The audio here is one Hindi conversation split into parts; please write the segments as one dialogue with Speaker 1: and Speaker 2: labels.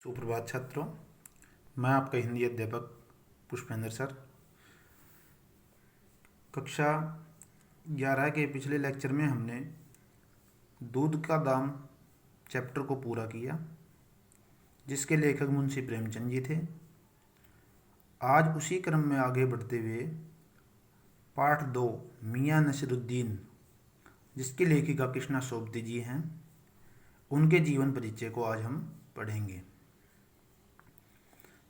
Speaker 1: सुप्रभात छात्रों, मैं आपका हिंदी अध्यापक पुष्पेंद्र सर। कक्षा 11 के पिछले लेक्चर में हमने दूध का दाम चैप्टर को पूरा किया, जिसके लेखक मुंशी प्रेमचंद जी थे। आज उसी क्रम में आगे बढ़ते हुए पाठ 2 मियाँ नसीरुद्दीन, जिसकी लेखिका कृष्णा सोबती जी हैं, उनके जीवन परिचय को आज हम पढ़ेंगे।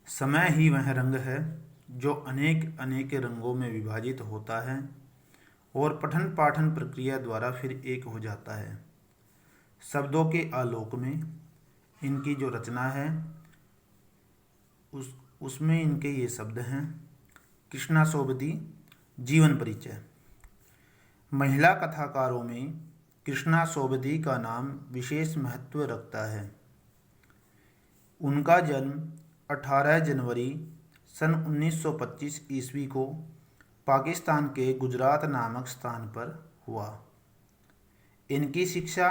Speaker 1: समय ही वह रंग है जो अनेक अनेक रंगों में विभाजित होता है और पठन पाठन प्रक्रिया द्वारा फिर एक हो जाता है। शब्दों के आलोक में इनकी जो रचना है उसमें इनके ये शब्द हैं। कृष्णा सोबती जीवन परिचय। महिला कथाकारों में कृष्णा सोबती का नाम विशेष महत्व रखता है। उनका जन्म 18 जनवरी सन 1925 ईस्वी को पाकिस्तान के गुजरात नामक स्थान पर हुआ। इनकी शिक्षा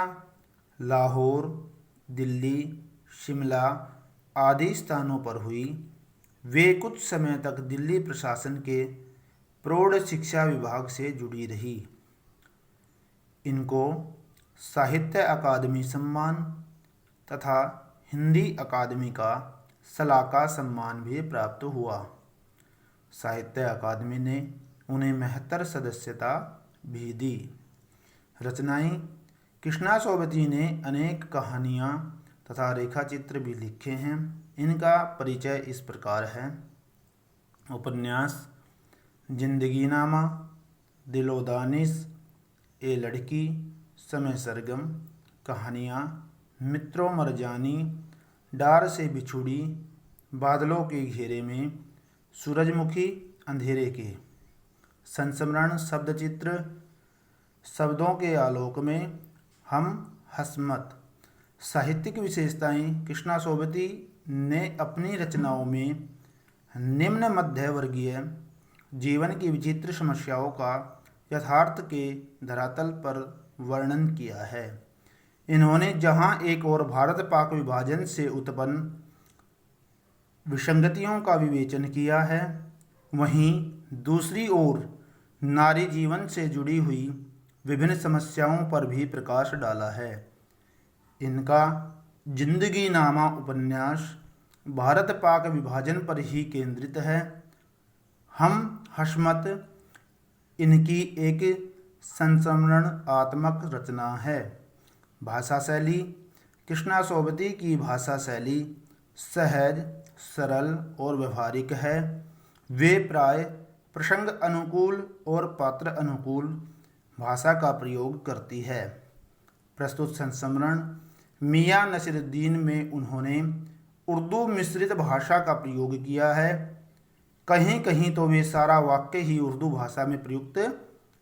Speaker 1: लाहौर, दिल्ली, शिमला आदि स्थानों पर हुई। वे कुछ समय तक दिल्ली प्रशासन के प्रौढ़ शिक्षा विभाग से जुड़ी रही। इनको साहित्य अकादमी सम्मान तथा हिंदी अकादमी का सलाका सम्मान भी प्राप्त हुआ। साहित्य अकादमी ने उन्हें महत्तर सदस्यता भी दी। रचनाएं। कृष्णा सोबती ने अनेक कहानियाँ तथा रेखाचित्र भी लिखे हैं। इनका परिचय इस प्रकार है। उपन्यास जिंदगीनामा, दिलोदानिश, ए लड़की, समय सरगम। कहानियाँ मित्रों मरजानी, डार से बिछुड़ी, बादलों के घेरे में, सूरजमुखी, अंधेरे के। संस्मरण शब्दचित्र शब्दों के आलोक में, हम हसमत। साहित्यिक विशेषताएं। कृष्णा सोबती ने अपनी रचनाओं में निम्न मध्य वर्गीय जीवन की विचित्र समस्याओं का यथार्थ के धरातल पर वर्णन किया है। इन्होंने जहां एक ओर भारत पाक विभाजन से उत्पन्न विसंगतियों का विवेचन किया है, वहीं दूसरी ओर नारी जीवन से जुड़ी हुई विभिन्न समस्याओं पर भी प्रकाश डाला है। इनका जिंदगीनामा उपन्यास भारत पाक विभाजन पर ही केंद्रित है। हम हसमत इनकी एक संस्मरणात्मक रचना है। भाषा शैली। कृष्णा सोबती की भाषा शैली सहज, सरल और व्यवहारिक है। वे प्राय प्रसंग अनुकूल और पात्र अनुकूल भाषा का प्रयोग करती है। प्रस्तुत संस्मरण मियाँ नसीरुद्दीन में उन्होंने उर्दू मिश्रित भाषा का प्रयोग किया है। कहीं कहीं तो वे सारा वाक्य ही उर्दू भाषा में प्रयुक्त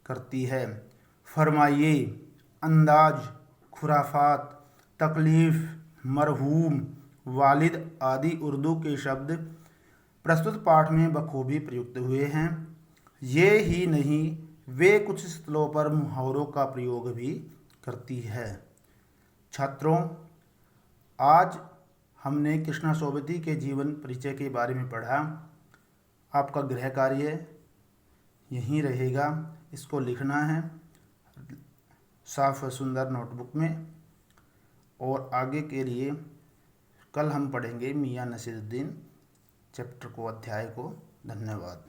Speaker 1: करती है। फरमाइए, अंदाज, खुराफात, तकलीफ, मरहूम, वालिद आदि उर्दू के शब्द प्रस्तुत पाठ में बखूबी प्रयुक्त हुए हैं। ये ही नहीं, वे कुछ स्थलों पर मुहावरों का प्रयोग भी करती है। छात्रों, आज हमने कृष्णा सोबती के जीवन परिचय के बारे में पढ़ा। आपका गृह कार्य यहीं रहेगा। इसको लिखना है साफ और सुंदर नोटबुक में, और आगे के लिए कल हम पढ़ेंगे मियाँ नसीरुद्दीन चैप्टर को, अध्याय को। धन्यवाद।